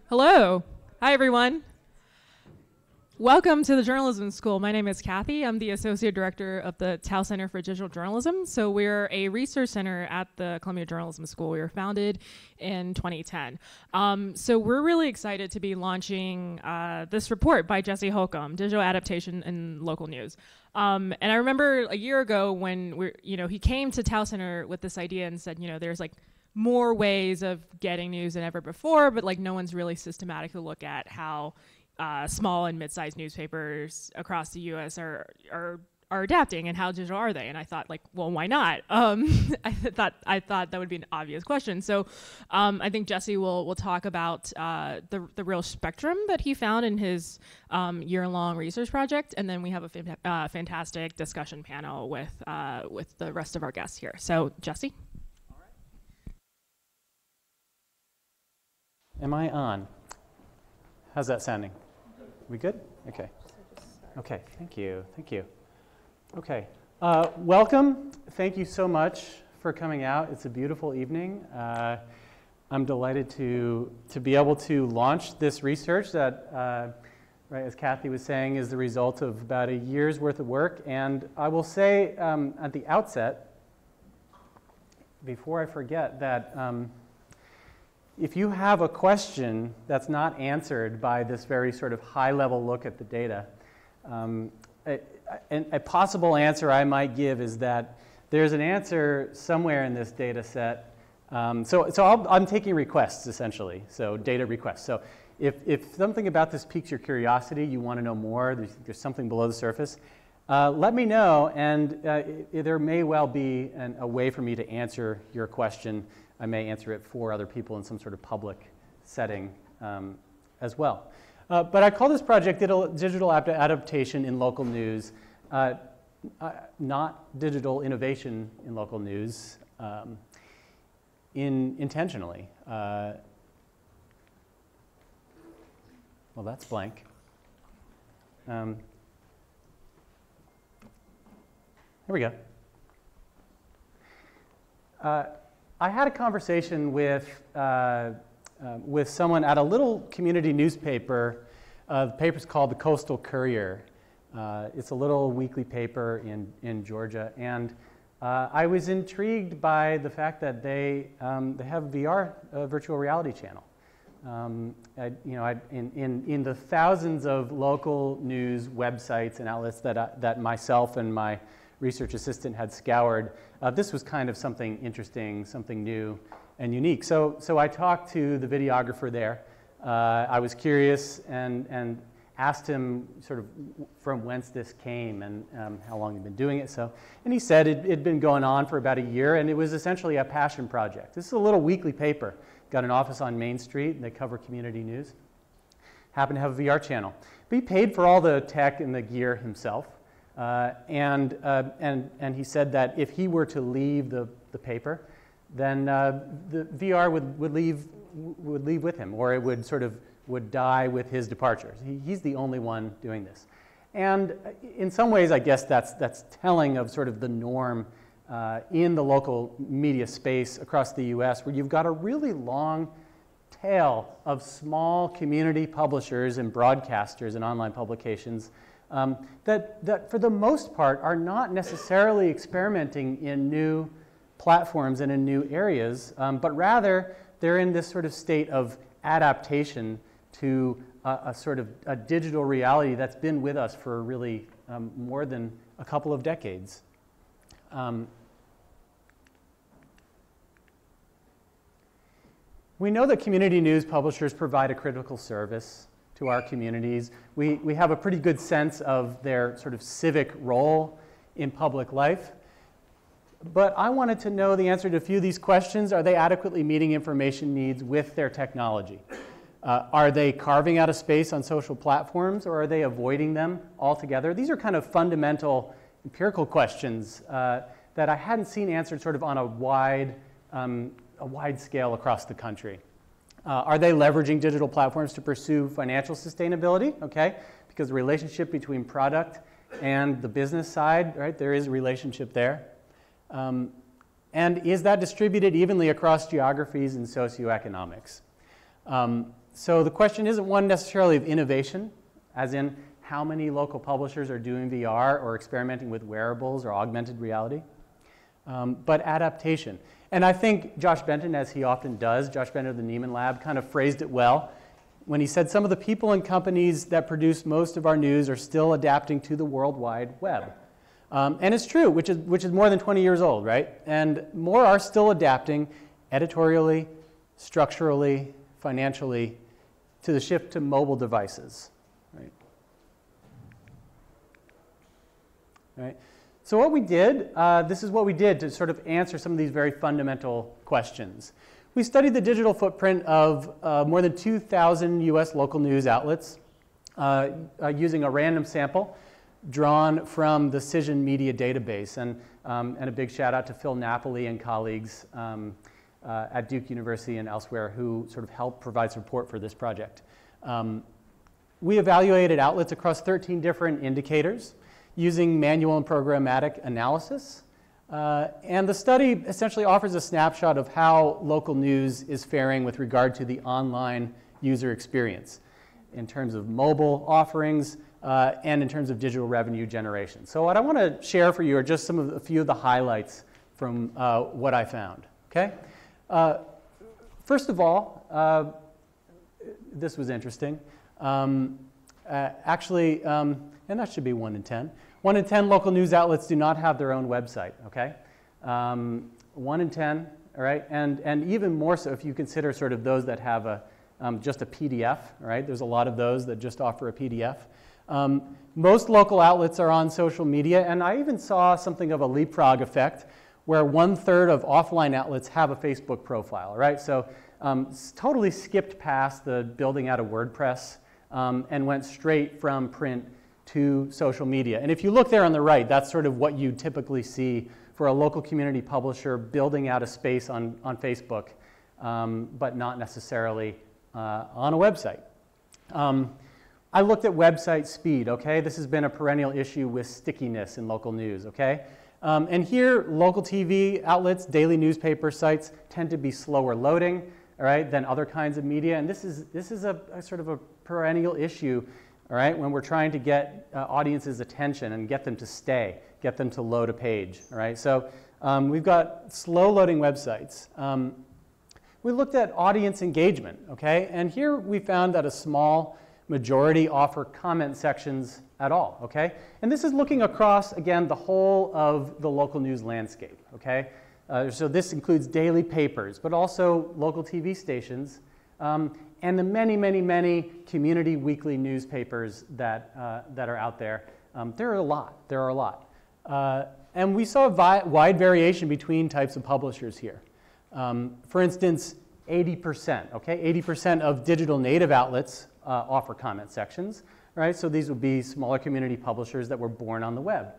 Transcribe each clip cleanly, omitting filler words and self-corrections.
Hello. Hi, everyone. Welcome to the Journalism School. My name is Kathy. I'm the Associate Director of the Tao Center for Digital Journalism. So we're a research center at the Columbia Journalism School. We were founded in 2010. So we're really excited to be launching this report by Jesse Holcomb, Digital Adaptation in Local News. And I remember a year ago when he came to Tao Center with this idea and said, there's like more ways of getting news than ever before, but like no one's really systematically look at how small and mid-sized newspapers across the U.S. are adapting, and how digital are they? And I thought, like, well, why not? I thought that would be an obvious question. So I think Jesse will talk about the real spectrum that he found in his year-long research project, and then we have a fantastic discussion panel with the rest of our guests here. So Jesse. Am I on? How's that sounding? We good? Okay. Okay, thank you, thank you. Okay, welcome. Thank you so much for coming out. It's a beautiful evening. I'm delighted to be able to launch this research that, right, as Kathy was saying, is the result of about a year's worth of work. And I will say at the outset, before I forget, that if you have a question that's not answered by this very sort of high-level look at the data, a possible answer I might give is that there's an answer somewhere in this data set. So I'm taking requests, essentially, so data requests. So if something about this piques your curiosity, you want to know more, there's something below the surface, let me know, and there may well be a way for me to answer your question. I may answer it for other people in some sort of public setting as well. But I call this project Digital Adaptation in Local News, not digital innovation in local news, intentionally. Well, that's blank. Here we go. I had a conversation with someone at a little community newspaper. The paper's called the Coastal Courier. It's a little weekly paper in Georgia, and I was intrigued by the fact that they have VR, virtual reality channel. In the thousands of local news websites and outlets that myself and my research assistant had scoured, this was kind of something interesting, something new and unique. So I talked to the videographer there. I was curious and asked him sort of from whence this came and how long he'd been doing it. And he said it'd been going on for about a year, and it was essentially a passion project. This is a little weekly paper. Got an office on Main Street, and they cover community news. Happened to have a VR channel. But he paid for all the tech and the gear himself. And he said that if he were to leave the paper, then the VR would leave with him, or it would die with his departure. He's the only one doing this. And in some ways, I guess that's telling of sort of the norm in the local media space across the US, where you've got a really long tail of small community publishers and broadcasters and online publications that for the most part are not necessarily experimenting in new platforms and in new areas, but rather they're in this sort of state of adaptation to a sort of a digital reality that's been with us for really more than a couple of decades. We know that community news publishers provide a critical service to our communities. We have a pretty good sense of their sort of civic role in public life. But I wanted to know the answer to a few of these questions. Are they adequately meeting information needs with their technology? Are they carving out a space on social platforms, or are they avoiding them altogether? These are kind of fundamental empirical questions that I hadn't seen answered sort of on a wide scale across the country. Are they leveraging digital platforms to pursue financial sustainability? Okay, because the relationship between product and the business side, right, there is a relationship there. And is that distributed evenly across geographies and socioeconomics? So the question isn't one necessarily of innovation, as in how many local publishers are doing VR or experimenting with wearables or augmented reality, but adaptation. And I think Josh Benton, as he often does, Josh Benton of the Nieman Lab, kind of phrased it well when he said some of the people and companies that produce most of our news are still adapting to the World Wide Web. And it's true, which is more than 20 years old, right? And more are still adapting editorially, structurally, financially, to the shift to mobile devices, right? Right. So what we did, this is what we did to sort of answer some of these very fundamental questions. We studied the digital footprint of more than 2,000 US local news outlets using a random sample drawn from the Cision Media database. And a big shout out to Phil Napoli and colleagues at Duke University and elsewhere who sort of helped provide support for this project. We evaluated outlets across 13 different indicators using manual and programmatic analysis. And the study essentially offers a snapshot of how local news is faring with regard to the online user experience in terms of mobile offerings and in terms of digital revenue generation. So what I want to share for you are just a few of the highlights from what I found, okay? First of all, this was interesting. Actually, and that should be 1 in 10. 1 in 10 local news outlets do not have their own website, okay? 1 in 10, all right? And even more so if you consider sort of those that have just a PDF, all right? There's a lot of those that just offer a PDF. Most local outlets are on social media, and I even saw something of a leapfrog effect where 1/3 of offline outlets have a Facebook profile, right? So totally skipped past the building out of WordPress and went straight from print to social media. And if you look there on the right, that's sort of what you typically see for a local community publisher building out a space on Facebook, but not necessarily on a website. I looked at website speed, okay? This has been a perennial issue with stickiness in local news, okay? And here, local TV outlets, daily newspaper sites tend to be slower loading, all right, than other kinds of media. And this is a sort of a perennial issue, all right, when we're trying to get audiences' attention and get them to stay, get them to load a page, all right? So we've got slow loading websites. We looked at audience engagement, okay? And here we found that a small majority offer comment sections at all, okay? And this is looking across, again, the whole of the local news landscape, okay? So this includes daily papers, but also local TV stations, and the many, many, many community weekly newspapers that are out there. There are a lot. And we saw a wide variation between types of publishers here. For instance, 80%, okay? 80% of digital native outlets offer comment sections, right? So these would be smaller community publishers that were born on the web.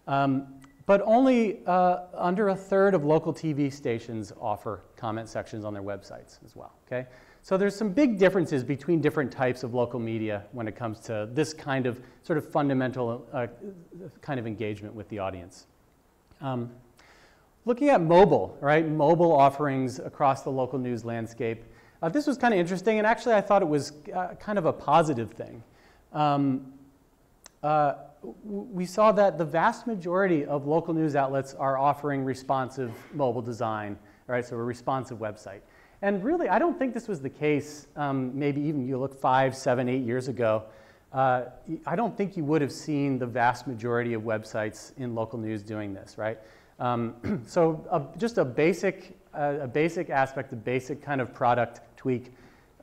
But only under 1/3 of local TV stations offer comment sections on their websites as well, okay? So there's some big differences between different types of local media when it comes to this kind of sort of fundamental kind of engagement with the audience. Looking at mobile, right? Mobile offerings across the local news landscape. This was kind of interesting, and actually I thought it was kind of a positive thing. We saw that the vast majority of local news outlets are offering responsive mobile design, right? So a responsive website. And really, I don't think this was the case, maybe even you look 5, 7, 8 years ago. I don't think you would have seen the vast majority of websites in local news doing this, right? So just a basic aspect, a basic kind of product tweak.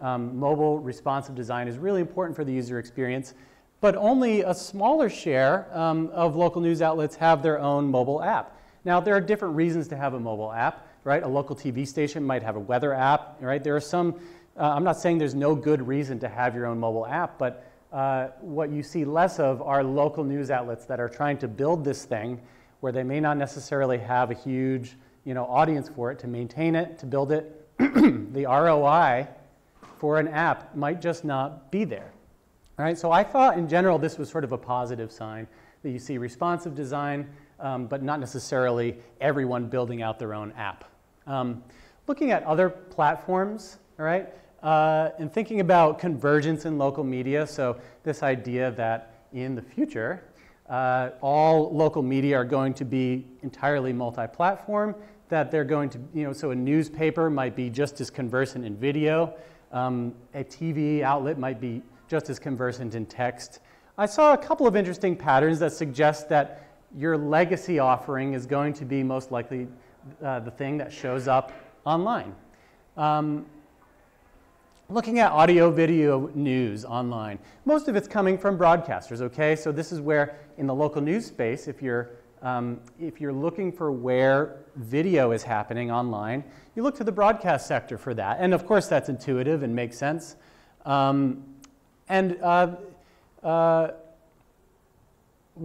Mobile responsive design is really important for the user experience, but only a smaller share of local news outlets have their own mobile app. Now, there are different reasons to have a mobile app, right? A local TV station might have a weather app, right? There are some, I'm not saying there's no good reason to have your own mobile app, but what you see less of are local news outlets that are trying to build this thing where they may not necessarily have a huge, audience for it, to maintain it, to build it. The ROI for an app might just not be there. All right, so I thought in general this was sort of a positive sign that you see responsive design, but not necessarily everyone building out their own app. Looking at other platforms, all right, in thinking about convergence in local media, so this idea that in the future, all local media are going to be entirely multi-platform, that they're going to, so a newspaper might be just as conversant in video, a TV outlet might be just as conversant in text. I saw a couple of interesting patterns that suggest that your legacy offering is going to be most likely the thing that shows up online. Looking at audio video news online, most of it's coming from broadcasters, okay? So this is where in the local news space, if you're looking for where video is happening online, you look to the broadcast sector for that. And of course that's intuitive and makes sense. We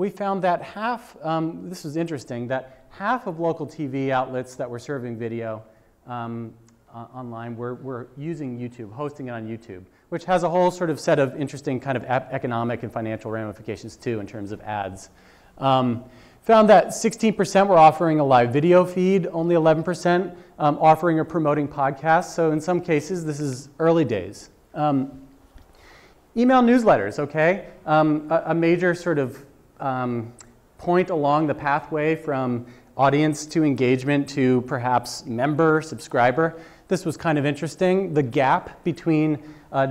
found that half, this was interesting, that half of local TV outlets that were serving video online were using YouTube, hosting it on YouTube, which has a whole sort of set of interesting kind of economic and financial ramifications too in terms of ads. Found that 16% were offering a live video feed, only 11% offering or promoting podcasts. So in some cases, this is early days. Email newsletters, okay? A major sort of point along the pathway from audience to engagement to perhaps member, subscriber. This was kind of interesting. The gap between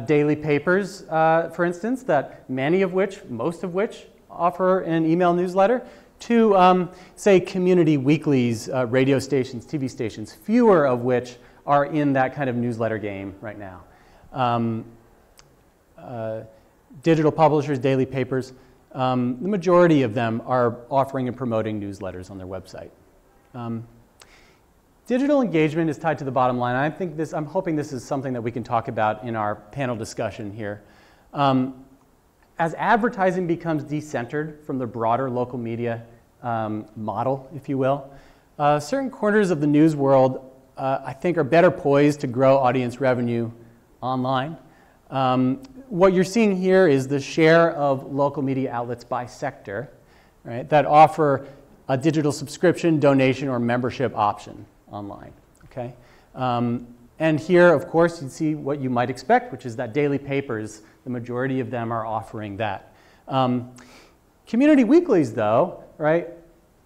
daily papers, for instance, that most of which offer an email newsletter, to say community weeklies, radio stations, TV stations, fewer of which are in that kind of newsletter game right now. Digital publishers, daily papers, the majority of them are offering and promoting newsletters on their website. Digital engagement is tied to the bottom line. I'm hoping this is something that we can talk about in our panel discussion here. As advertising becomes decentered from the broader local media model, if you will, certain corners of the news world, I think, are better poised to grow audience revenue online. What you're seeing here is the share of local media outlets by sector, right, that offer a digital subscription, donation, or membership option online, okay? And here, of course, you see what you might expect, which is that daily papers, the majority of them are offering that. Community weeklies, though, right,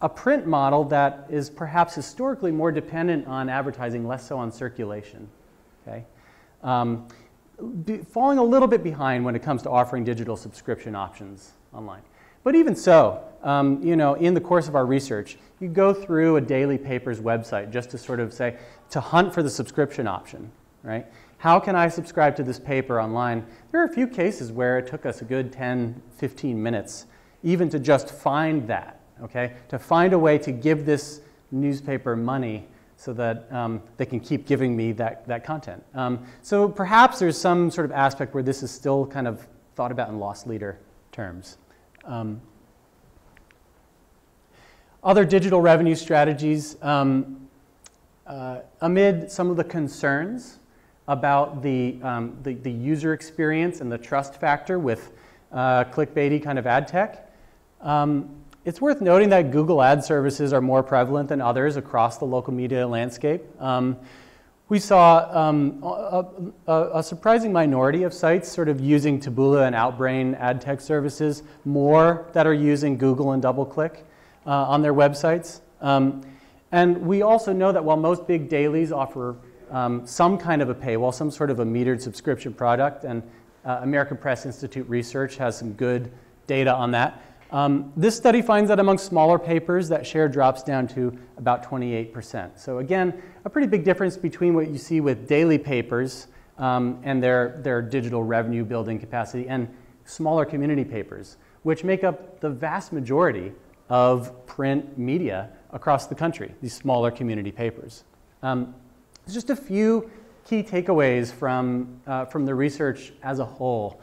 a print model that is perhaps historically more dependent on advertising, less so on circulation, okay? Falling a little bit behind when it comes to offering digital subscription options online. But even so, in the course of our research, you go through a daily paper's website just to sort of say, to hunt for the subscription option, right? How can I subscribe to this paper online? There are a few cases where it took us a good 10, 15 minutes even to just find that, okay? To find a way to give this newspaper money so that they can keep giving me that content. So perhaps there's some sort of aspect where this is still kind of thought about in loss leader terms. Other digital revenue strategies, amid some of the concerns about the user experience and the trust factor with clickbaity kind of ad tech, it's worth noting that Google ad services are more prevalent than others across the local media landscape. We saw a surprising minority of sites sort of using Taboola and Outbrain ad tech services, more that are using Google and DoubleClick on their websites. And we also know that while most big dailies offer some kind of a paywall, some sort of a metered subscription product, and American Press Institute research has some good data on that, this study finds that among smaller papers, that share drops down to about 28%. So again, a pretty big difference between what you see with daily papers and their digital revenue building capacity and smaller community papers, which make up the vast majority of print media across the country, these smaller community papers. Just a few key takeaways from the research as a whole.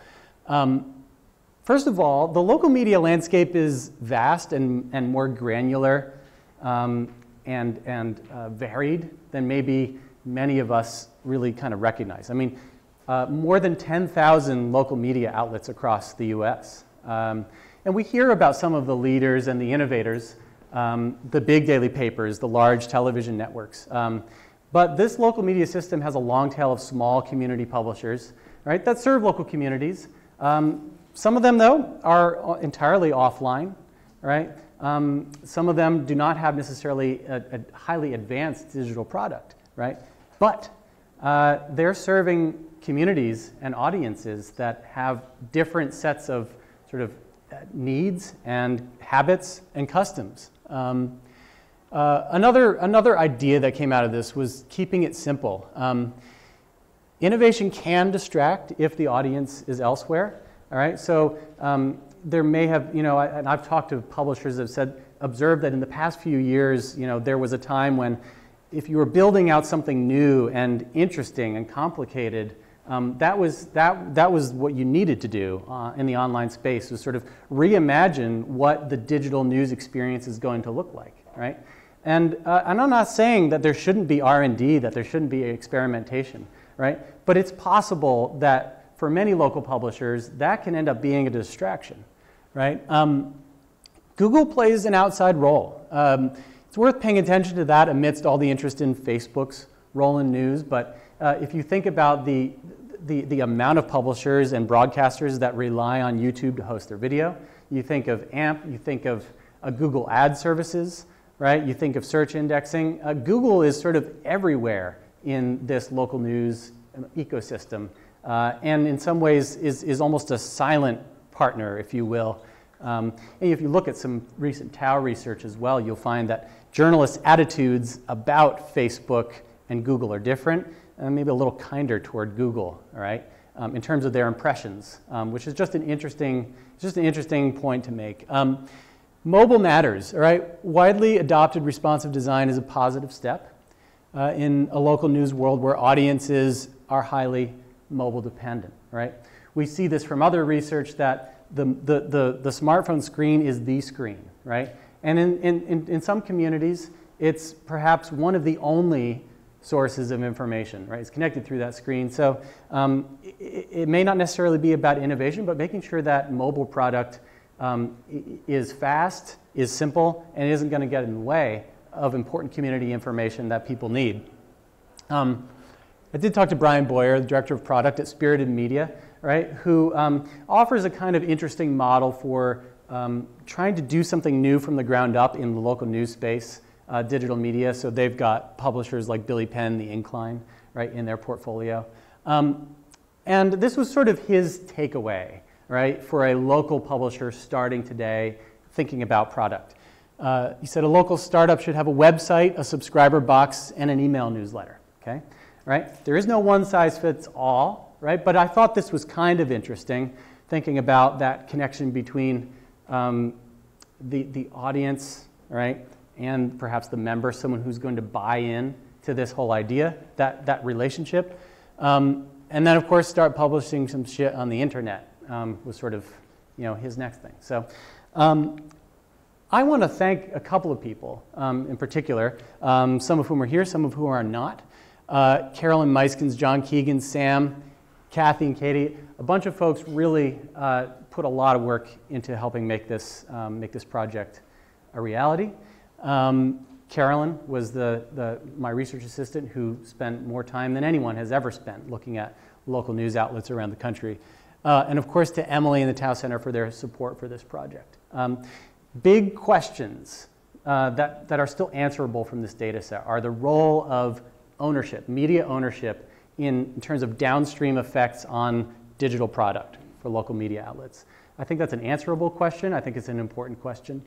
First of all, the local media landscape is vast and more granular and varied than maybe many of us really kind of recognize. I mean, more than 10,000 local media outlets across the US. And we hear about some of the leaders and the innovators, the big daily papers, the large television networks. But this local media system has a long tail of small community publishers, right, that serve local communities. Some of them, though, are entirely offline, right? Some of them do not have necessarily a highly advanced digital product, right? But they're serving communities and audiences that have different sets of sort of needs and habits and customs. Another idea that came out of this was keeping it simple. Innovation can distract if the audience is elsewhere. All right, so there may have, and I've talked to publishers that have observed that in the past few years, there was a time when if you were building out something new and interesting and complicated, that was what you needed to do in the online space, was sort of reimagine what the digital news experience is going to look like, right? And I'm not saying that there shouldn't be R&D, that there shouldn't be experimentation, right? But it's possible that for many local publishers, that can end up being a distraction, right? Google plays an outside role. It's worth paying attention to that amidst all the interest in Facebook's role in news, but if you think about the amount of publishers and broadcasters that rely on YouTube to host their video, you think of AMP, you think of Google ad services, right? You think of search indexing. Google is sort of everywhere in this local news ecosystem. And in some ways is almost a silent partner, if you will. And if you look at some recent Tao research as well, you'll find that journalists' attitudes about Facebook and Google are different, and maybe a little kinder toward Google, all right, in terms of their impressions, which is just an interesting point to make. Mobile matters, all right? Widely adopted responsive design is a positive step in a local news world where audiences are highly mobile dependent, right? We see this from other research that the smartphone screen is the screen, right? And in some communities, it's perhaps one of the only sources of information, right? It's connected through that screen. So it may not necessarily be about innovation, but making sure that mobile product is fast, is simple, and isn't going to get in the way of important community information that people need. I did talk to Brian Boyer, the director of product at Spirited Media, right, who offers a kind of interesting model for trying to do something new from the ground up in the local news space, digital media. So they've got publishers like Billy Penn, The Incline, right, in their portfolio. And this was sort of his takeaway, right, for a local publisher starting today, thinking about product. He said a local startup should have a website, a subscriber box, and an email newsletter, okay? Right? There is no one size fits all, right? But I thought this was kind of interesting, thinking about that connection between the audience, right, and perhaps the member, someone who's going to buy in to this whole idea, that relationship. And then, of course, start publishing some shit on the internet was sort of, his next thing. So I want to thank a couple of people in particular, some of whom are here, some of whom are not. Carolyn Meiskens, John Keegan, Sam, Kathy, and Katie, a bunch of folks really put a lot of work into helping make this project a reality. Carolyn was my research assistant who spent more time than anyone has ever spent looking at local news outlets around the country. And of course to Emily and the Tao Center for their support for this project. Big questions that are still answerable from this data set are the role of ownership, media ownership, in terms of downstream effects on digital product for local media outlets. I think that's an answerable question. I think it's an important question.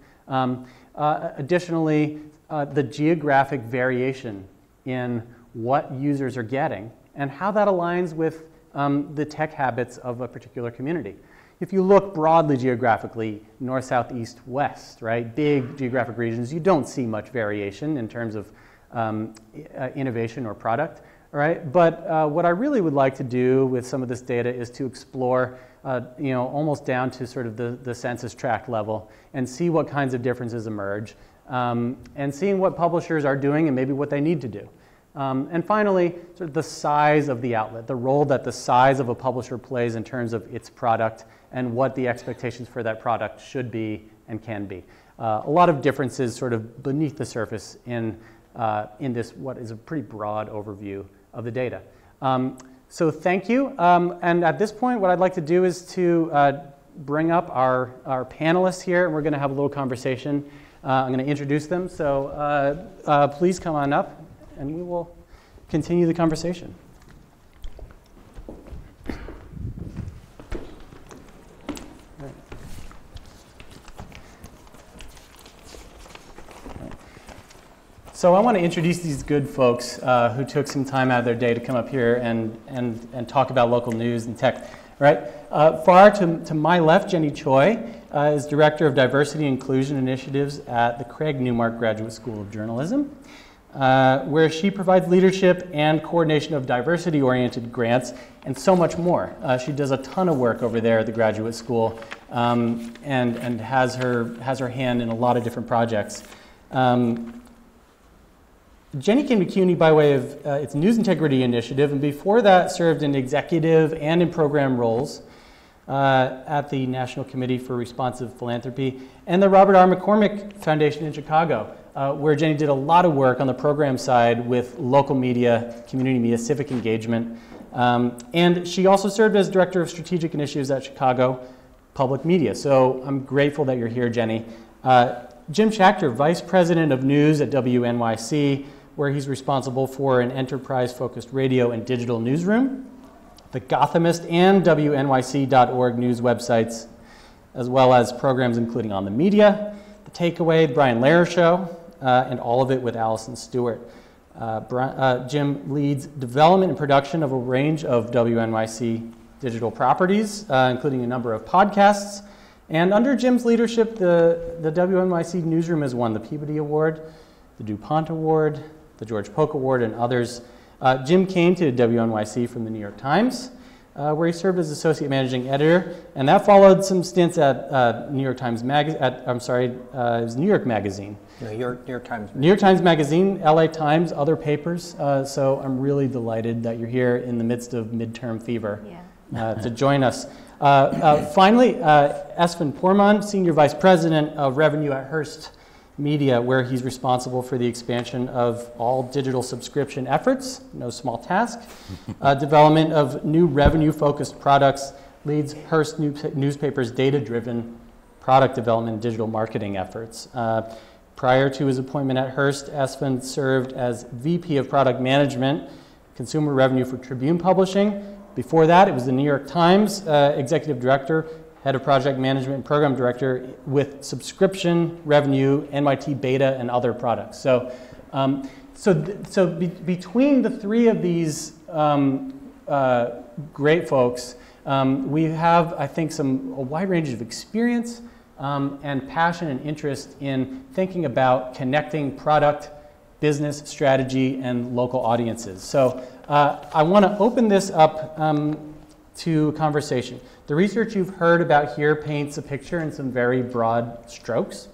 Additionally, the geographic variation in what users are getting and how that aligns with the tech habits of a particular community. If you look broadly geographically, north, south, east, west, right, big geographic regions, you don't see much variation in terms of innovation or product, right? But what I really would like to do with some of this data is to explore, almost down to sort of the census tract level and see what kinds of differences emerge, and seeing what publishers are doing and maybe what they need to do. And finally, sort of the size of the outlet, the role that the size of a publisher plays in terms of its product and what the expectations for that product should be and can be. A lot of differences sort of beneath the surface in in this, what is a pretty broad overview of the data. So thank you. And at this point, what I'd like to do is to bring up our panelists here, and we're going to have a little conversation. I'm going to introduce them. So please come on up, and we will continue the conversation. So I want to introduce these good folks who took some time out of their day to come up here and talk about local news and tech. Right? Far to my left, Jenny Choi is Director of Diversity and Inclusion Initiatives at the Craig Newmark Graduate School of Journalism, where she provides leadership and coordination of diversity-oriented grants and so much more. She does a ton of work over there at the graduate school and has her hand in a lot of different projects. Jenny came to CUNY by way of its News Integrity Initiative, and before that served in executive and in program roles at the National Committee for Responsive Philanthropy and the Robert R. McCormick Foundation in Chicago, where Jenny did a lot of work on the program side with local media, community media, civic engagement. And she also served as Director of Strategic Initiatives at Chicago Public Media. So I'm grateful that you're here, Jenny. Jim Schachter, Vice President of News at WNYC, where he's responsible for an enterprise-focused radio and digital newsroom, the Gothamist and WNYC.org news websites, as well as programs including On the Media, The Takeaway, The Brian Lehrer Show, and All of It with Allison Stewart. Jim leads development and production of a range of WNYC digital properties, including a number of podcasts. And under Jim's leadership, the WNYC newsroom has won the Peabody Award, the DuPont Award, the George Polk Award, and others. Jim came to WNYC from the New York Times, where he served as associate managing editor, and that followed some stints at New York Times Magazine. It was New York Magazine. New York Times. New York Times Magazine, LA Times, other papers. So I'm really delighted that you're here in the midst of midterm fever to join us. Finally, Esfand Pourmand, Senior Vice President of Revenue at Hearst Media, where he's responsible for the expansion of all digital subscription efforts, no small task, development of new revenue-focused products, leads Hearst newspaper's data-driven product development and digital marketing efforts. Prior to his appointment at Hearst, Esfand served as VP of Product Management, Consumer Revenue for Tribune Publishing. Before that, it was the New York Times Executive Director, Head of Project Management and Program Director with subscription, revenue, NYT Beta, and other products. So, between the three of these great folks, we have, I think, a wide range of experience and passion and interest in thinking about connecting product, business, strategy, and local audiences. So I want to open this up to conversation. The research you've heard about here paints a picture in some very broad strokes,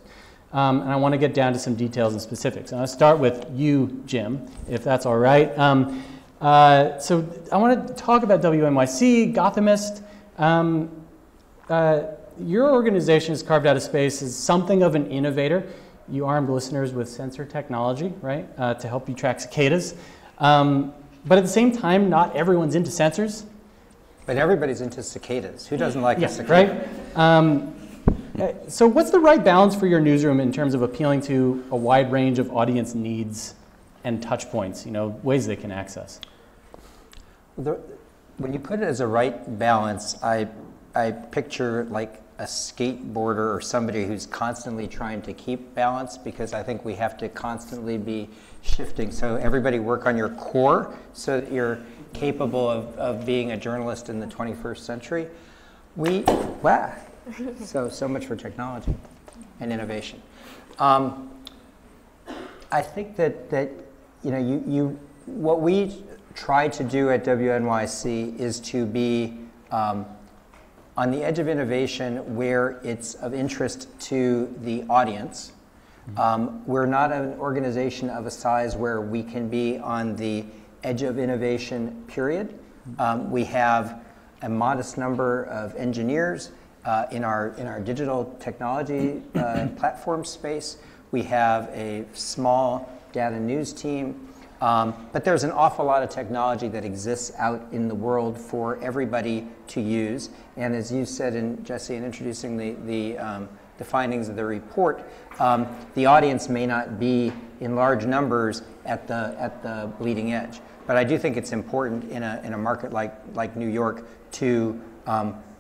and I want to get down to some details and specifics. And I'll start with you, Jim, if that's all right. So I want to talk about WNYC, Gothamist. Your organization has carved out a space as something of an innovator. You armed listeners with sensor technology, right, to help you track cicadas. But at the same time, not everyone's into sensors. But everybody's into cicadas. Who doesn't like a cicada? Right? So what's the right balance for your newsroom in terms of appealing to a wide range of audience needs and touch points, ways they can access? When you put it as a right balance, I picture like a skateboarder or somebody who's constantly trying to keep balance, because I think we have to constantly be shifting. So everybody work on your core so that you're capable of being a journalist in the 21st century. So much for technology and innovation. I think that what we try to do at WNYC is to be on the edge of innovation where it's of interest to the audience. We're not an organization of a size where we can be on the edge of innovation, period. We have a modest number of engineers in our digital technology platform space. We have a small data news team. But there's an awful lot of technology that exists out in the world for everybody to use. And as you said, Jesse, in introducing the findings of the report, the audience may not be in large numbers at the bleeding edge. But I do think it's important in a market like New York to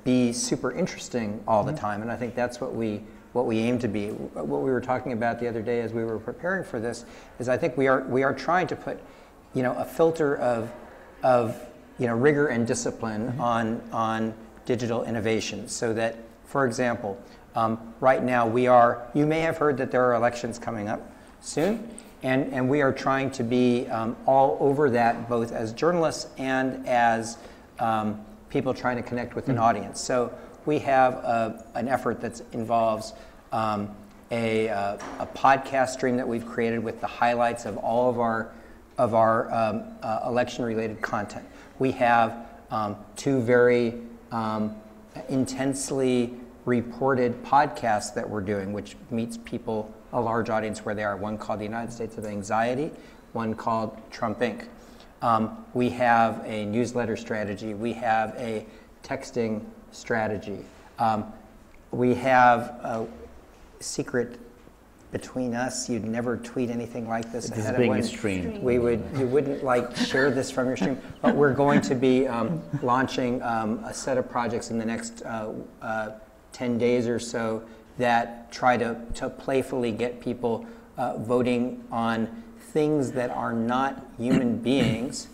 be super interesting all the time. And I think that's what we aim to be. What we were talking about the other day as we were preparing for this is I think we are trying to put, a filter of rigor and discipline on digital innovation, so that, for example, right now you may have heard that there are elections coming up soon, and we are trying to be all over that, both as journalists and as people trying to connect with an audience. So we have an effort that involves a podcast stream that we've created with the highlights of all of our election-related content. We have two very intensely reported podcasts that we're doing, which meets people, a large audience where they are. One called The United States of Anxiety, one called Trump Inc. We have a newsletter strategy. We have a texting strategy. We have a secret between us. You'd never tweet anything like this ahead of when streamed. You wouldn't share this from your stream. But we're going to be launching a set of projects in the next 10 days or so that try to playfully get people voting on things that are not human beings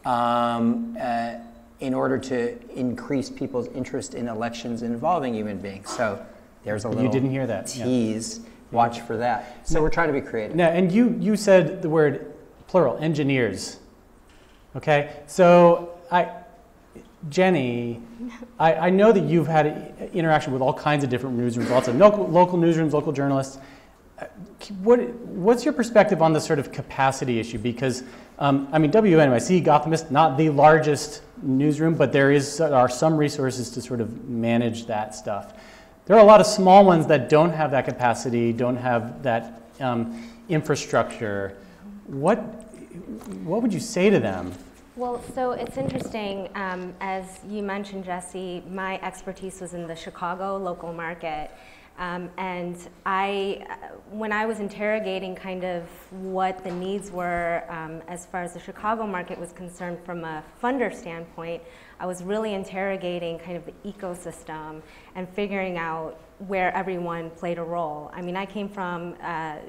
in order to increase people's interest in elections involving human beings. So there's a little You didn't hear that. tease. Yeah. Watch for that. So we're trying to be creative. Now, and you said the word plural, engineers. Okay, so Jenny, I know that you've had interaction with all kinds of different newsrooms, lots of local newsrooms, local journalists. What's your perspective on the sort of capacity issue? Because, WNYC, Gothamist, not the largest newsroom, but there are some resources to sort of manage that stuff. There are a lot of small ones that don't have that capacity, don't have that infrastructure. What would you say to them? Well, so it's interesting, as you mentioned, Jesse, my expertise was in the Chicago local market. And when I was interrogating kind of what the needs were as far as the Chicago market was concerned from a funder standpoint, I was really interrogating kind of the ecosystem and figuring out where everyone played a role. I mean, I came from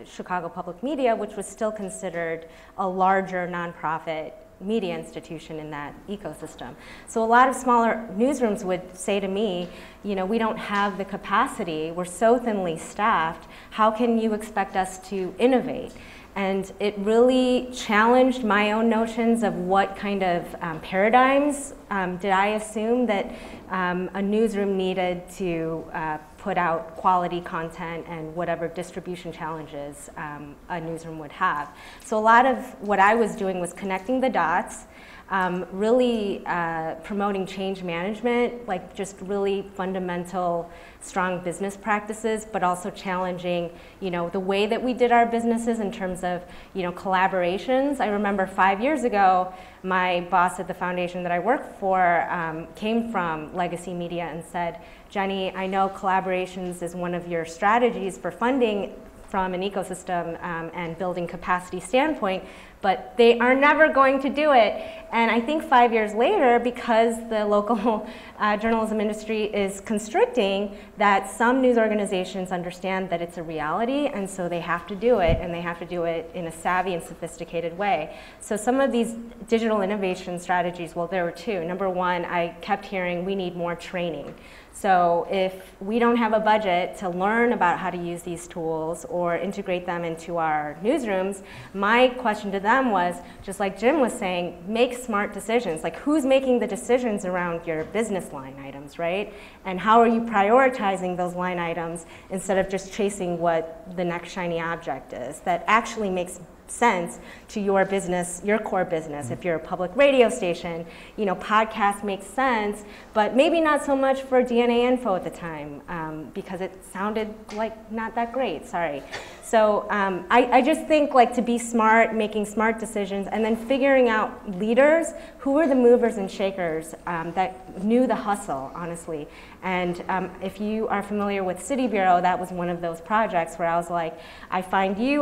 Chicago Public Media, which was still considered a larger nonprofit media institution in that ecosystem. So a lot of smaller newsrooms would say to me, we don't have the capacity, we're so thinly staffed, how can you expect us to innovate? And it really challenged my own notions of what kind of paradigms did I assume that a newsroom needed to put out quality content and whatever distribution challenges a newsroom would have. So a lot of what I was doing was connecting the dots, really promoting change management, like just really fundamental, strong business practices, but also challenging, the way that we did our businesses in terms of, collaborations. I remember 5 years ago, my boss at the foundation that I worked for came from legacy media and said, Jenny, I know collaborations is one of your strategies for funding from an ecosystem and building capacity standpoint, but they are never going to do it. And I think 5 years later, because the local journalism industry is constricting, that some news organizations understand that it's a reality, and so they have to do it, and they have to do it in a savvy and sophisticated way. So some of these digital innovation strategies, well, there were two. Number one, I kept hearing we need more training. So if we don't have a budget to learn about how to use these tools or integrate them into our newsrooms, my question to them was, just like Jim was saying, make smart decisions. Like, who's making the decisions around your business line items, right? And how are you prioritizing those line items instead of just chasing what the next shiny object is that actually makes sense to your business, your core business. If you're a public radio station, you know, podcast makes sense, but maybe not so much for DNA Info at the time, because it sounded like not that great, sorry. So I just think, like, to be smart, making smart decisions, and then figuring out leaders, who were the movers and shakers that knew the hustle, honestly. And if you are familiar with City Bureau, that was one of those projects where I was like, I found you,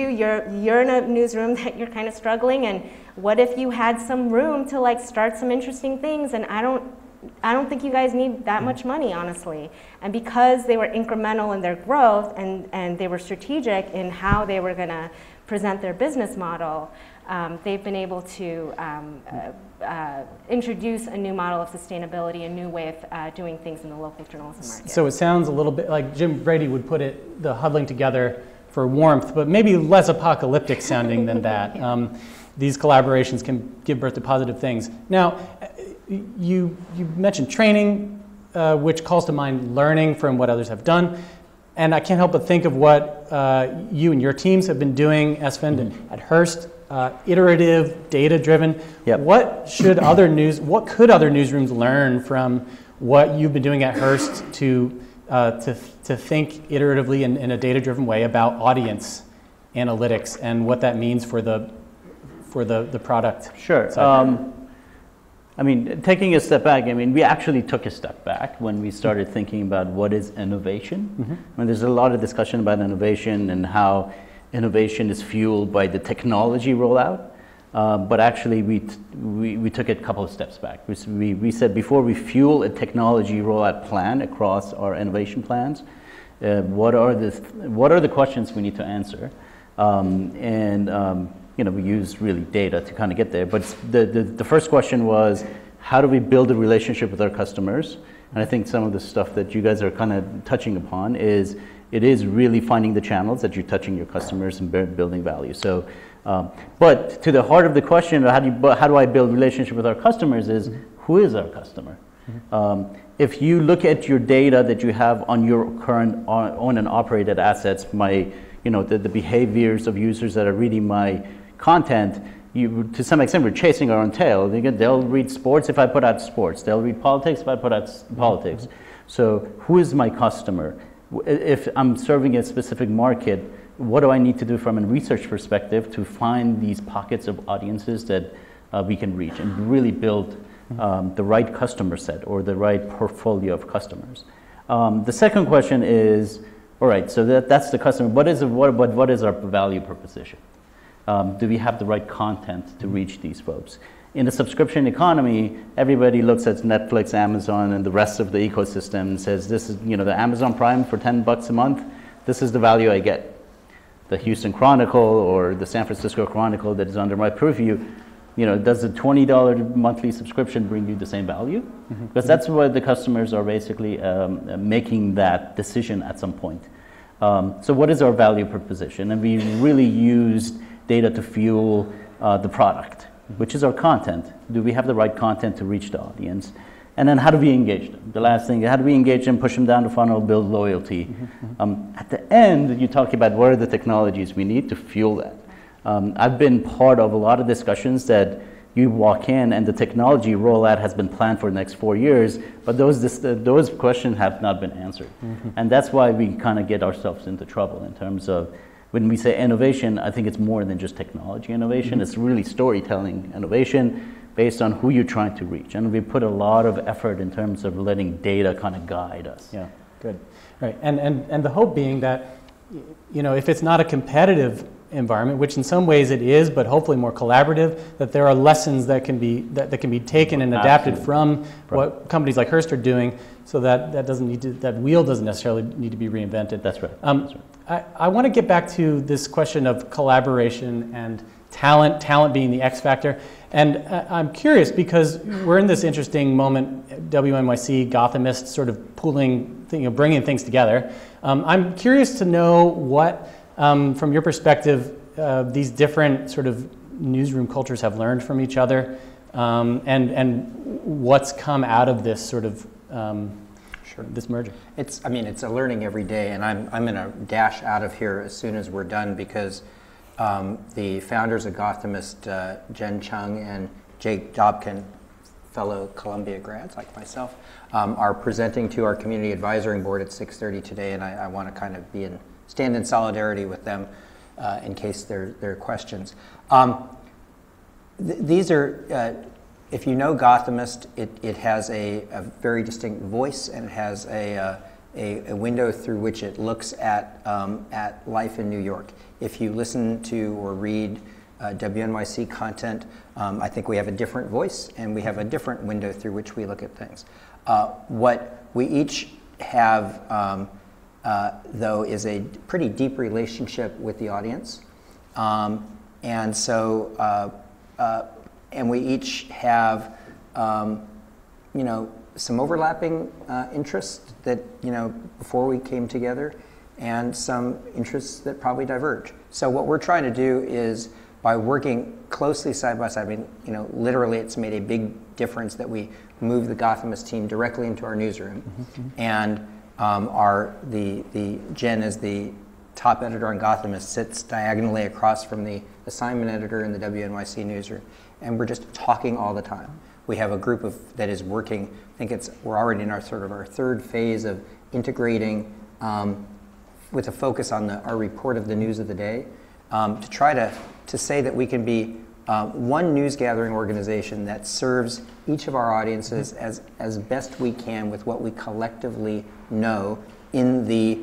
you're in a newsroom that you're kind of struggling, and what if you had some room to, like, start some interesting things? And I don't think you guys need that much money, honestly. And because they were incremental in their growth and they were strategic in how they were gonna present their business model, they've been able to introduce a new model of sustainability, a new way of doing things in the local journalism market. So it sounds a little bit like Jim Brady would put it, the huddling together for warmth, but maybe less apocalyptic sounding than that. These collaborations can give birth to positive things. Now, you mentioned training, which calls to mind learning from what others have done. And I can't help but think of what you and your teams have been doing, Esfand, at Hearst, iterative, data-driven. Yep. What could other newsrooms learn from what you've been doing at Hearst to think iteratively in a data-driven way about audience analytics and what that means for the product? Sure. I mean, taking a step back, I mean, we actually took a step back when we started thinking about what is innovation. I mean, there's a lot of discussion about innovation and how innovation is fueled by the technology rollout. But actually, we took it a couple of steps back. We said before we fuel a technology rollout plan across our innovation plans, what are the questions we need to answer? You know, we use really data to kind of get there. But the first question was, how do we build a relationship with our customers? And I think some of the stuff that you guys are kind of touching upon is, it is really finding the channels that you're touching your customers and building value. So, but to the heart of the question, how do I build relationship with our customers is, who is our customer? If you look at your data that you have on your current owned and operated assets, the behaviors of users that are reading my content, to some extent, we're chasing our own tail. They'll read sports if I put out sports. They'll read politics if I put out politics. So who is my customer? If I'm serving a specific market, what do I need to do from a research perspective to find these pockets of audiences that we can reach and really build the right customer set or the right portfolio of customers? The second question is, all right, so that's the customer. What is our value proposition? Do we have the right content to reach these folks? In the subscription economy, everybody looks at Netflix, Amazon, and the rest of the ecosystem and says, this is, the Amazon Prime for $10 a month, this is the value I get. The Houston Chronicle or the San Francisco Chronicle that is under my purview, does the $20 monthly subscription bring you the same value? Because that's where the customers are basically making that decision at some point. So what is our value proposition? And we really used data to fuel the product, which is our content. Do we have the right content to reach the audience? And then how do we engage them? The last thing, how do we engage them, push them down the funnel, build loyalty? At the end, you talk about what are the technologies we need to fuel that. I've been part of a lot of discussions that you walk in and the technology rollout has been planned for the next 4 years, but those questions have not been answered. And that's why we kind of get ourselves into trouble in terms of, when we say innovation, I think it's more than just technology innovation. It's really storytelling innovation based on who you're trying to reach. And we put a lot of effort in terms of letting data kind of guide us. Yeah, good. Right, and the hope being that, if it's not a competitive environment, which in some ways it is, but hopefully more collaborative, that there are lessons that can be taken and adapted from what companies like Hearst are doing, so that that wheel doesn't necessarily need to be reinvented. That's right. I want to get back to this question of collaboration and talent being the X factor. And I'm curious because we're in this interesting moment, WNYC, Gothamist, sort of bringing things together. I'm curious to know what, from your perspective, these different sort of newsroom cultures have learned from each other, and what's come out of this sort of this merger. It's a learning every day, and I'm going to dash out of here as soon as we're done because the founders of Gothamist, Jen Chung and Jake Dobkin, fellow Columbia grads like myself, are presenting to our community advisory board at 6:30 today, and I want to kind of stand in solidarity with them in case there are questions. These are, if you know Gothamist, it has a very distinct voice, and it has a window through which it looks at life in New York. If you listen to or read WNYC content, I think we have a different voice, and we have a different window through which we look at things. What we each have, though, is a pretty deep relationship with the audience. And so, and we each have, some overlapping interests that, before we came together, and some interests that probably diverge. So what we're trying to do is, by working closely side by side, I mean, literally it's made a big difference that we moved the Gothamist team directly into our newsroom. And the Jen is the top editor on Gothamist, sits diagonally across from the assignment editor in the WNYC newsroom. And we're just talking all the time. We have a group that is working, I think we're already in our third phase of integrating with a focus on our report of the news of the day, to try to say that we can be one news gathering organization that serves each of our audiences as best we can with what we collectively know in the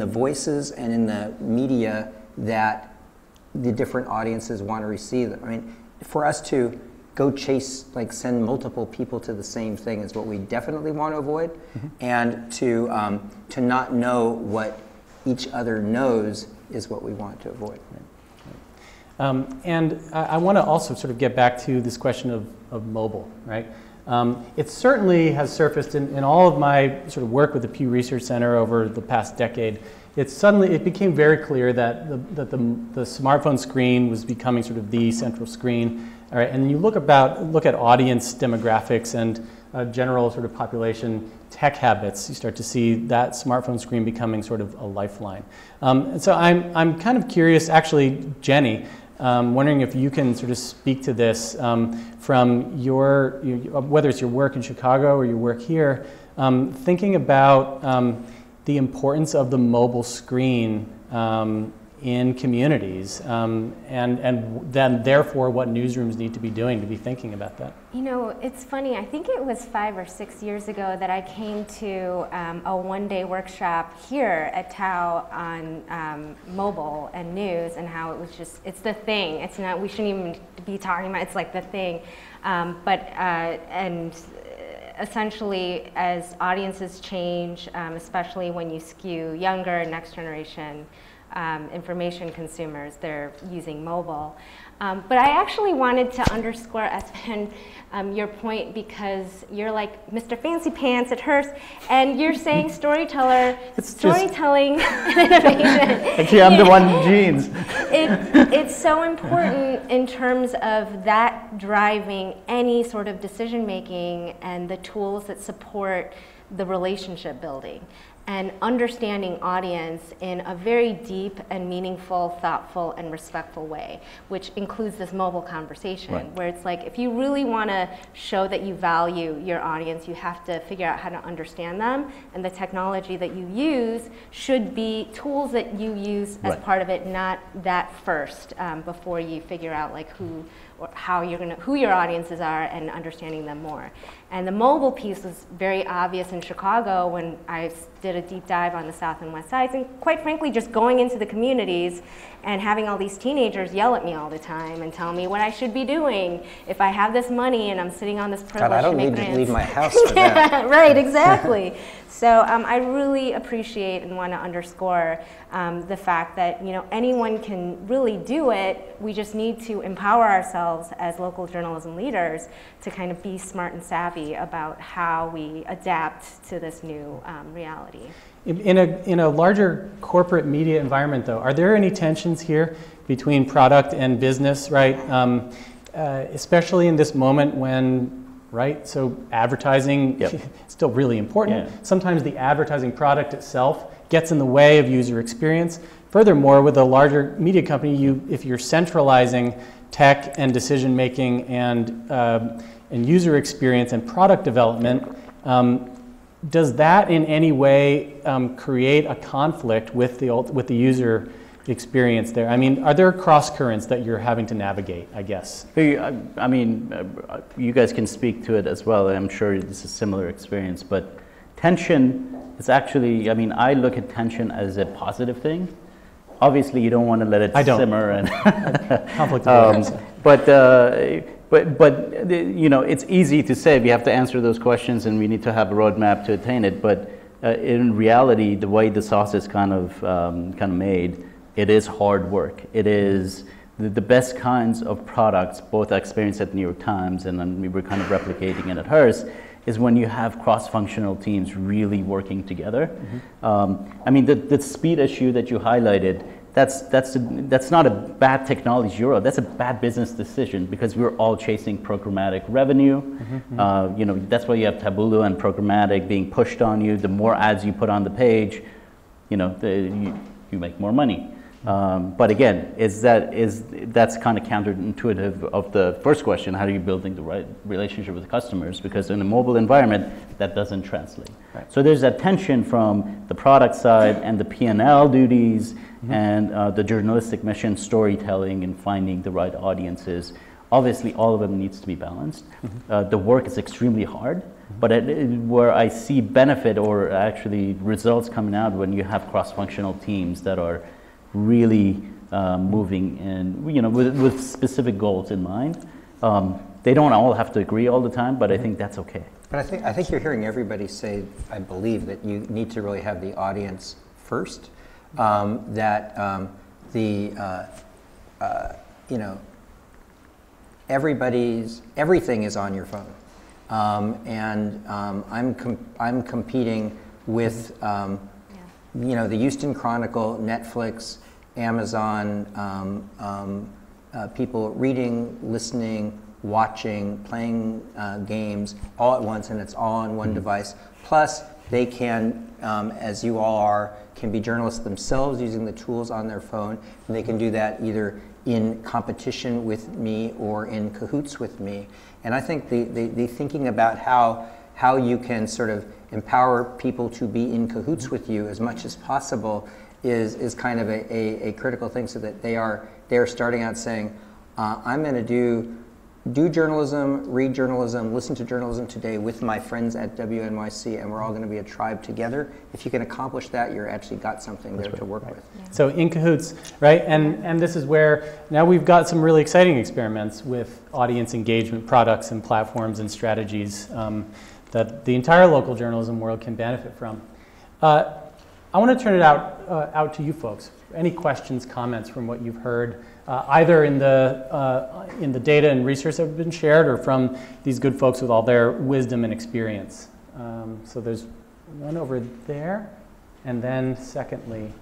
voices and in the media that the different audiences want to receive. I mean, for us to go send multiple people to the same thing is what we definitely want to avoid, and to not know what each other knows is what we want to avoid. And I want to also sort of get back to this question of mobile, right? It certainly has surfaced in all of my sort of work with the Pew Research Center over the past decade. It became very clear that the smartphone screen was becoming sort of the central screen. All right, and you look at audience demographics and general sort of population tech habits, you start to see that smartphone screen becoming sort of a lifeline. And so I'm kind of curious, actually, Jenny, wondering if you can sort of speak to this from whether it's your work in Chicago or your work here, thinking about the importance of the mobile screen in communities, and then therefore what newsrooms need to be doing to be thinking about that. It's funny, I think it was 5 or 6 years ago that I came to a one-day workshop here at Tau on mobile and news, and how it was just, it's the thing. It's not, we shouldn't even be talking about, it's like the thing. And essentially, as audiences change, especially when you skew younger, next generation information consumers, they're using mobile. But I actually wanted to underscore, Esfand, your point, because you're like Mr. Fancy Pants at Hearst, and you're saying storytelling and innovation. Actually, I'm the one in jeans. It's so important in terms of that driving any sort of decision making and the tools that support the relationship building and understanding audience in a very deep and meaningful, thoughtful, and respectful way, which includes this mobile conversation, right, where it's like, if you really want to show that you value your audience, you have to figure out how to understand them, and the technology that you use should be tools that you use as right, part of it, not that first, before you figure out like who your audiences are and understanding them more. And the mobile piece was very obvious in Chicago when I did a deep dive on the South and West Sides, and quite frankly, just going into the communities and having all these teenagers yell at me all the time and tell me what I should be doing if I have this money and I'm sitting on this privilege. God, I don't need to leave my house for that. Right, exactly. So I really appreciate and want to underscore the fact that anyone can really do it. We just need to empower ourselves as local journalism leaders to kind of be smart and savvy about how we adapt to this new reality. In a larger corporate media environment, though, are there any tensions here between product and business, right? Especially in this moment when, right, so advertising is still really important. Yeah. Sometimes the advertising product itself gets in the way of user experience, furthermore, with a larger media company, if you're centralizing tech and decision making and user experience and product development, does that in any way create a conflict with the user experience there? I mean, are there cross currents that you're having to navigate, I guess? I mean, you guys can speak to it as well. I'm sure this is a similar experience, but tension is actually, I mean, I look at tension as a positive thing. Obviously, you don't want to let it simmer and conflict of interest. But you know, it's easy to say we have to answer those questions and we need to have a roadmap to attain it. But in reality, the way the sauce is kind of made, it is hard work. It is the best kinds of products, both I experienced at New York Times and then we were kind of replicating it at Hearst, is when you have cross-functional teams really working together. I mean, the speed issue that you highlighted, that's not a bad technology euro. That's a bad business decision because we're all chasing programmatic revenue. You know, that's why you have Taboola and programmatic being pushed on you. The more ads you put on the page, you know, you make more money. But again, that's kind of counterintuitive of the first question, how are you building the right relationship with customers? Because in a mobile environment, that doesn't translate. Right. So there's that tension from the product side and the P&L duties and the journalistic mission, storytelling, and finding the right audiences. Obviously, all of them needs to be balanced. The work is extremely hard, but where I see benefit or actually results coming out when you have cross-functional teams that are really moving and, you know, with specific goals in mind. They don't all have to agree all the time, but I think that's okay. But I think you're hearing everybody say, I believe, that you need to really have the audience first. You know, everything is on your phone, and I'm competing with you know, the Houston Chronicle, Netflix, Amazon, people reading, listening, watching, playing games all at once, and it's all on one device. Plus, they can, as you all are, can be journalists themselves using the tools on their phone, and they can do that either in competition with me or in cahoots with me. And I think the thinking about how you can sort of empower people to be in cahoots with you as much as possible is kind of a critical thing, so that they are starting out saying, I'm going to do journalism, read journalism, listen to journalism today with my friends at WNYC, and we're all going to be a tribe together. If you can accomplish that, you're actually got something there to work with. Yeah. So in cahoots, right? And this is where now we've got some really exciting experiments with audience engagement products and platforms and strategies that the entire local journalism world can benefit from. I want to turn it out to you folks. Any questions, comments from what you've heard, either in the data and research that have been shared, or from these good folks with all their wisdom and experience. So there's one over there, and then secondly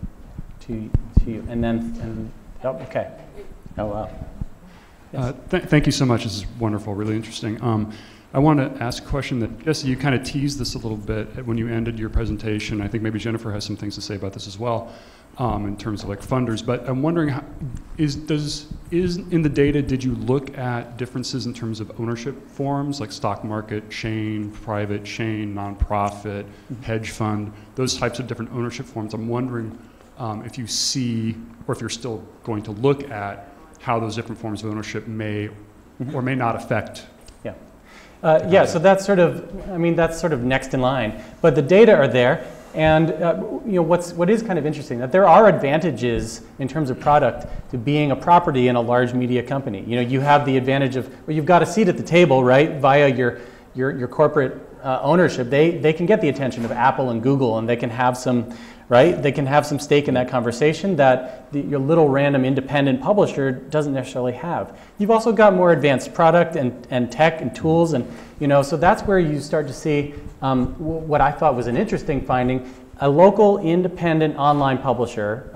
to you, and then oh, okay. Oh wow. Yes. Thank you so much. This is wonderful, really interesting. I want to ask a question that, Jesse, you kind of teased this a little bit when you ended your presentation. I think maybe Jennifer has some things to say about this as well, in terms of like funders. But I'm wondering, is in the data, did you look at differences in terms of ownership forms, like stock market, chain, private, chain, nonprofit, hedge fund, those types of different ownership forms? I'm wondering if you see, or if you're still going to look at how those different forms of ownership may or may not affect. Yeah, so that's sort of, I mean, that's sort of next in line. But the data are there, and you know, what is kind of interesting, that there are advantages in terms of product to being a property in a large media company. You know, you have the advantage of, well, you've got a seat at the table, right, via your corporate ownership. They can get the attention of Apple and Google, and they can have some, right? They can have some stake in that conversation that your little random independent publisher doesn't necessarily have. You've also got more advanced product and tech and tools, and you know, so that's where you start to see what I thought was an interesting finding. A local independent online publisher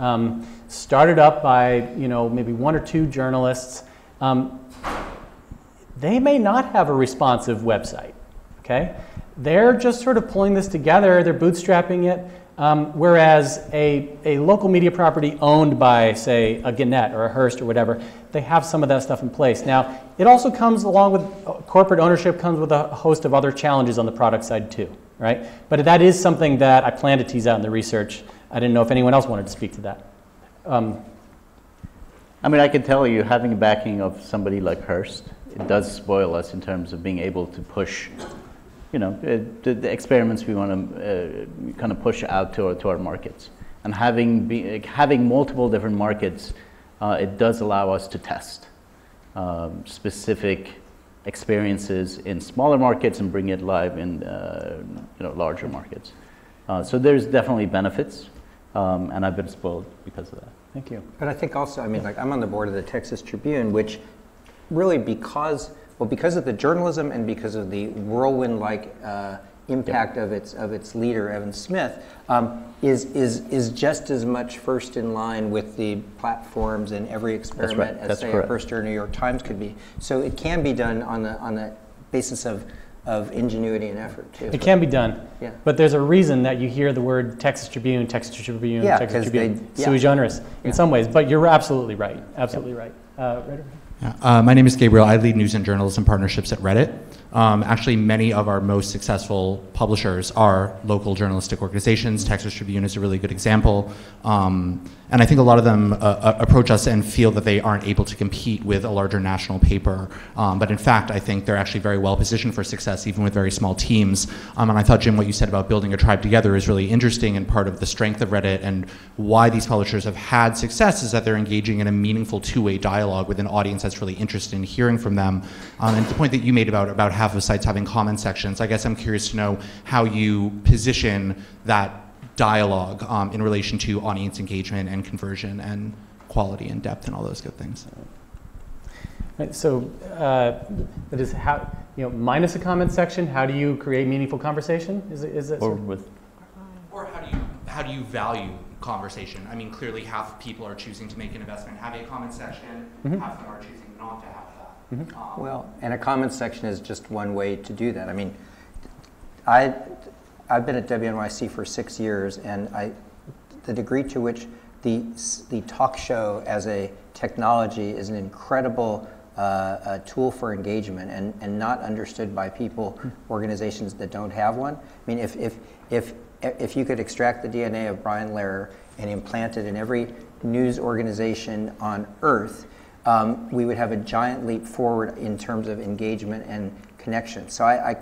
started up by, you know, maybe one or two journalists. They may not have a responsive website, okay? They're just sort of pulling this together, they're bootstrapping it. Whereas a local media property owned by, say, a Gannett or a Hearst or whatever, they have some of that stuff in place. Now, it also comes along with corporate ownership, comes with a host of other challenges on the product side too, right? But that is something that I plan to tease out in the research. I didn't know if anyone else wanted to speak to that. I mean, I can tell you, having a backing of somebody like Hearst, it does spoil us in terms of being able to push, you know, the experiments we want to kind of push out to our markets. And having multiple different markets, it does allow us to test specific experiences in smaller markets and bring it live in you know, larger markets. So there's definitely benefits, and I've been spoiled because of that. Thank you. But I think also, I mean, like, I'm on the board of the Texas Tribune, which really because of the journalism and because of the whirlwind-like impact of its leader, Evan Smith, is just as much first in line with the platforms and every experiment as, say, a Hearst or New York Times could be. So it can be done on the basis of ingenuity and effort too. It can be done, yeah. But there's a reason that you hear the word Texas Tribune, Texas Tribune, yeah, Texas Tribune, yeah. sui generis in some ways. But you're absolutely right, absolutely right. Right over here. My name is Gabriel. I lead news and journalism partnerships at Reddit. Actually, many of our most successful publishers are local journalistic organizations. Texas Tribune is a really good example. And I think a lot of them approach us and feel that they aren't able to compete with a larger national paper. But in fact, I think they're actually very well positioned for success, even with very small teams. And I thought, Jim, what you said about building a tribe together is really interesting, and part of the strength of Reddit and why these publishers have had success is that they're engaging in a meaningful two-way dialogue with an audience that's really interested in hearing from them. And the point that you made about half of sites having comment sections, I guess I'm curious to know how you position that dialogue in relation to audience engagement and conversion and quality and depth and all those good things. Right, so that is how, you know, minus a comment section, how do you create meaningful conversation? Is it or how do you value conversation? I mean, clearly half people are choosing to make an investment, have a comment section, half of them are choosing not to have that. Well, and a comment section is just one way to do that. I mean, I've been at WNYC for 6 years, and the degree to which the talk show as a technology is an incredible tool for engagement and not understood by people, organizations that don't have one. I mean, if you could extract the DNA of Brian Lehrer and implant it in every news organization on Earth, we would have a giant leap forward in terms of engagement and connection. So I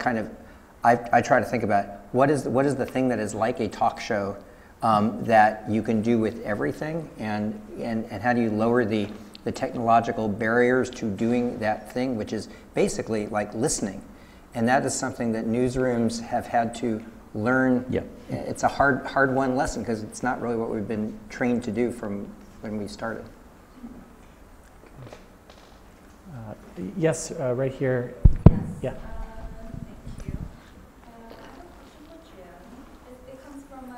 try to think about what is the thing that is like a talk show that you can do with everything, and how do you lower the technological barriers to doing that thing, which is basically like listening. And that is something that newsrooms have had to learn. Yeah. It's a hard-won lesson because it's not really what we've been trained to do from when we started. Yes, right here. Yes. Yeah. Thank you. It comes from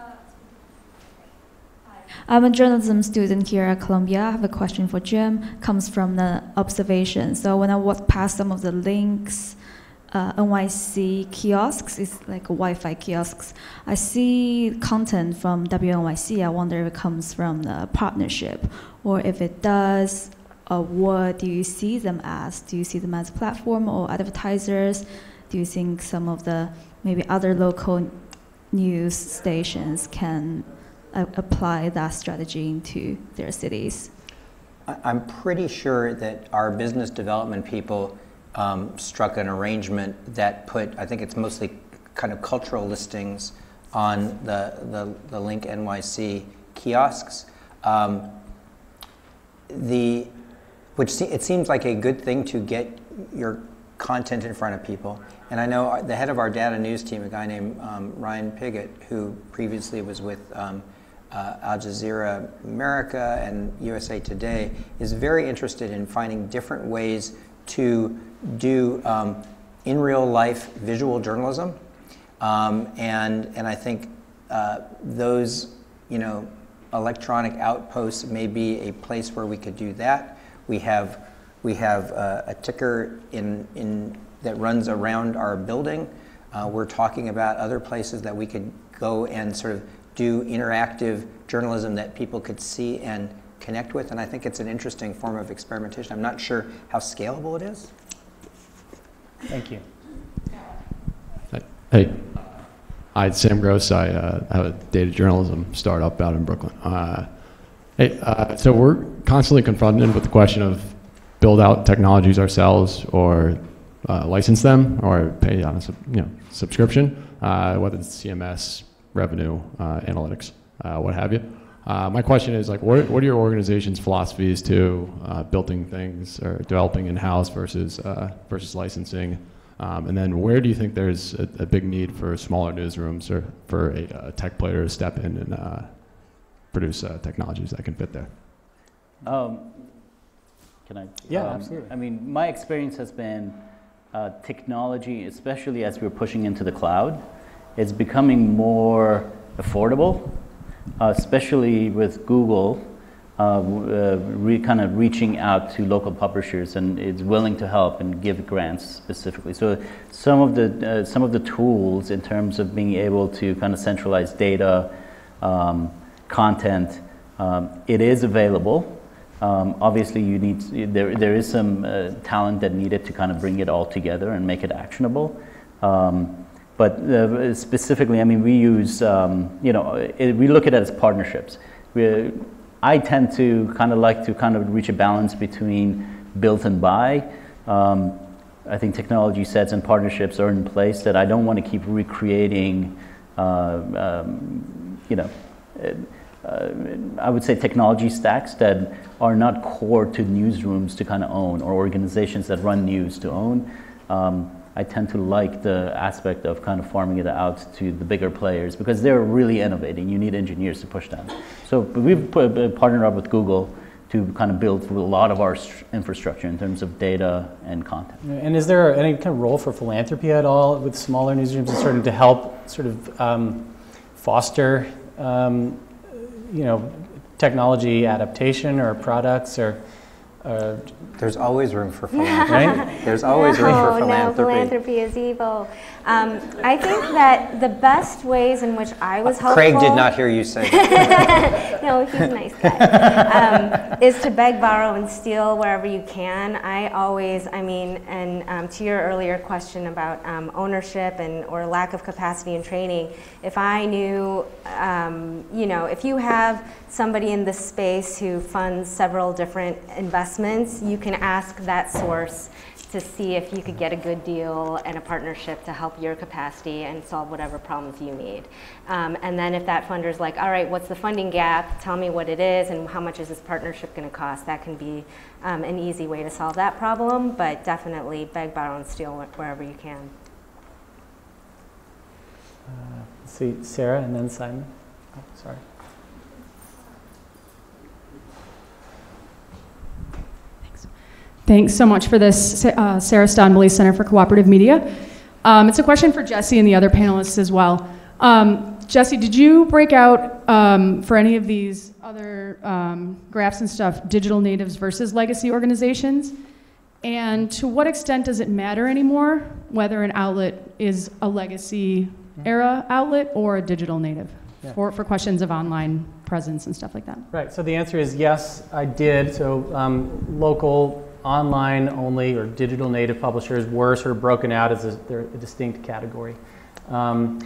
I'm a journalism student here at Columbia. I have a question for Jim. Comes from the observation. So when I walk past some of the links, NYC kiosks, it's like Wi-Fi kiosks. I see content from WNYC. I wonder if it comes from the partnership, or if it does, what do you see them as? Do you see them as a platform or advertisers? Do you think some of the maybe other local news stations can apply that strategy into their cities? I'm pretty sure that our business development people struck an arrangement that put, I think it's mostly kind of cultural listings on the Link NYC kiosks. It seems like a good thing to get your content in front of people. And I know the head of our data news team, a guy named Ryan Piggott, who previously was with Al Jazeera America and USA Today, is very interested in finding different ways to do in real life visual journalism. And I think those, electronic outposts may be a place where we could do that. We have a ticker that runs around our building. We're talking about other places that we could go and sort of do interactive journalism that people could see and connect with, and I think it's an interesting form of experimentation. I'm not sure how scalable it is. Thank you. Hey, hi, it's Sam Gross. I have a data journalism startup out in Brooklyn. So we're constantly confronted with the question of build out technologies ourselves or license them or pay on a subscription, whether it's CMS, revenue, analytics, what have you. My question is, like, what are your organization's philosophies to building things or developing in-house versus licensing? And then where do you think there's a big need for smaller newsrooms or for a tech player to step in and produce technologies that can fit there? Can I? Yeah, absolutely. I mean, my experience has been technology, especially as we're pushing into the cloud, it's becoming more affordable, especially with Google kind of reaching out to local publishers and is willing to help and give grants specifically. So some of the tools in terms of being able to kind of centralize data, content, it is available. Obviously, there is some talent that needed to kind of bring it all together and make it actionable. But specifically, I mean, we use, we look at it as partnerships. I tend to kind of like to kind of reach a balance between build and buy. I think technology sets and partnerships are in place that I don't want to keep recreating, I would say technology stacks that are not core to newsrooms to kind of own or organizations that run news to own. I tend to like the aspect of kind of farming it out to the bigger players because they're really innovating. You need engineers to push them. So we've partnered up with Google to kind of build a lot of our infrastructure in terms of data and content. And is there any kind of role for philanthropy at all with smaller newsrooms in starting to help sort of foster, technology adaptation or products or? There's always room for philanthropy. Right? There's always room for philanthropy. No, philanthropy is evil. I think that the best ways in which I was helpful... Craig did not hear you say that. No, he's a nice guy. Is to beg, borrow, and steal wherever you can. To your earlier question about ownership or lack of capacity and training, if I knew, if you have somebody in this space who funds several different investments, you can ask that source to see if you could get a good deal and a partnership to help your capacity and solve whatever problems you need. And then if that funder's like, all right, what's the funding gap? Tell me what it is and how much is this partnership going to cost? That can be an easy way to solve that problem, but definitely beg, borrow, and steal wherever you can. Let's see, Sarah and then Simon. Oh, sorry. Thanks so much for this, Sarah Stonbely, Center for Cooperative Media. It's a question for Jesse and the other panelists as well. Jesse, did you break out for any of these other graphs and stuff, digital natives versus legacy organizations? And to what extent does it matter anymore whether an outlet is a legacy era outlet or a digital native for questions of online presence and stuff like that? Right, so the answer is yes, I did. So local, online only, or digital native publishers were sort of broken out as they're a distinct category. I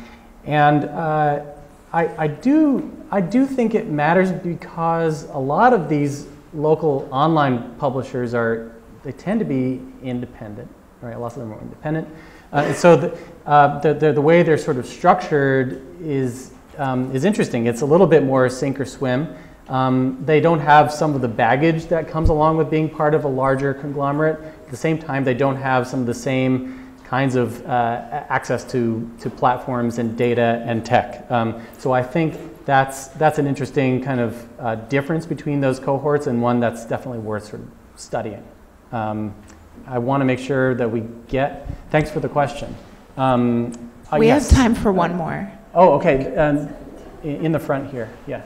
do think it matters because a lot of these local online publishers they tend to be independent, right? Lots of them are independent. And so the way they're sort of structured is interesting. It's a little bit more sink or swim. They don't have some of the baggage that comes along with being part of a larger conglomerate. At the same time, they don't have some of the same kinds of access to platforms and data and tech. So I think that's an interesting kind of difference between those cohorts and one that's definitely worth sort of studying. I want to make sure that we get, thanks for the question. We have time for one more. Oh, okay, in the front here, yeah.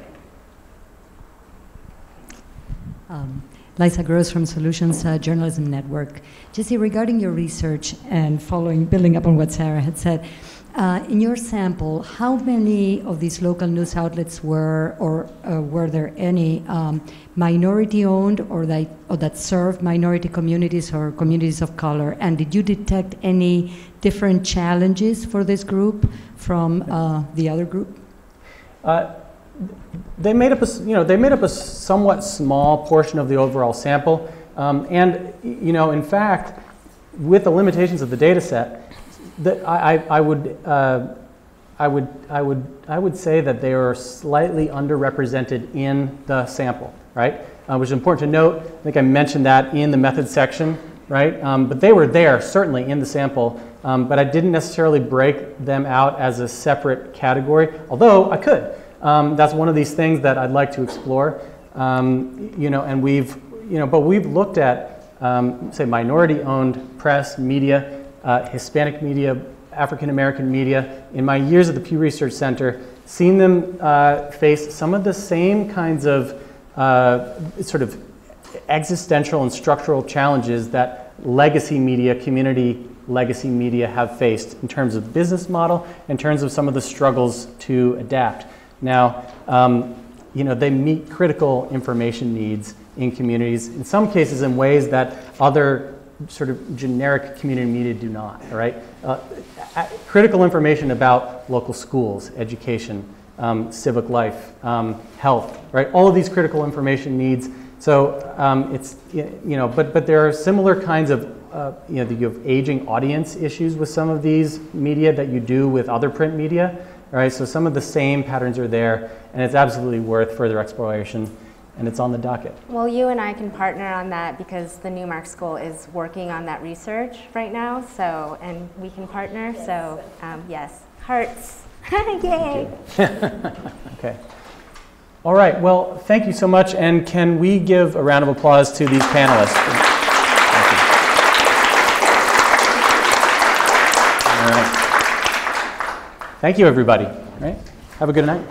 Liza Gross from Solutions Journalism Network. Jesse, regarding your research and building up on what Sarah had said, in your sample, how many of these local news outlets were, or were there any minority-owned or that served minority communities or communities of color? And did you detect any different challenges for this group from the other group? They made up a somewhat small portion of the overall sample, and in fact, with the limitations of the data set, I would say that they are slightly underrepresented in the sample, right? Which is important to note. I think I mentioned that in the methods section, right? But they were there certainly in the sample, but I didn't necessarily break them out as a separate category, although I could. That's one of these things that I'd like to explore, and we've looked at, say, minority-owned press, media, Hispanic media, African American media, in my years at the Pew Research Center, seen them face some of the same kinds of sort of existential and structural challenges that legacy media, community legacy media have faced in terms of business model, in terms of some of the struggles to adapt. Now, they meet critical information needs in communities, in some cases in ways that other sort of generic community media do not, all right? Critical information about local schools, education, civic life, health, right? All of these critical information needs. So but there are similar kinds of, you have aging audience issues with some of these media that you do with other print media, all right? So some of the same patterns are there, and it's absolutely worth further exploration. And it's on the docket. Well, you and I can partner on that because the Newmark School is working on that research right now, and we can partner, so yes, Hearts, yay! Okay. All right, well, thank you so much, and can we give a round of applause to these panelists? Thank you. All right. Thank you, everybody. All right. Have a good night.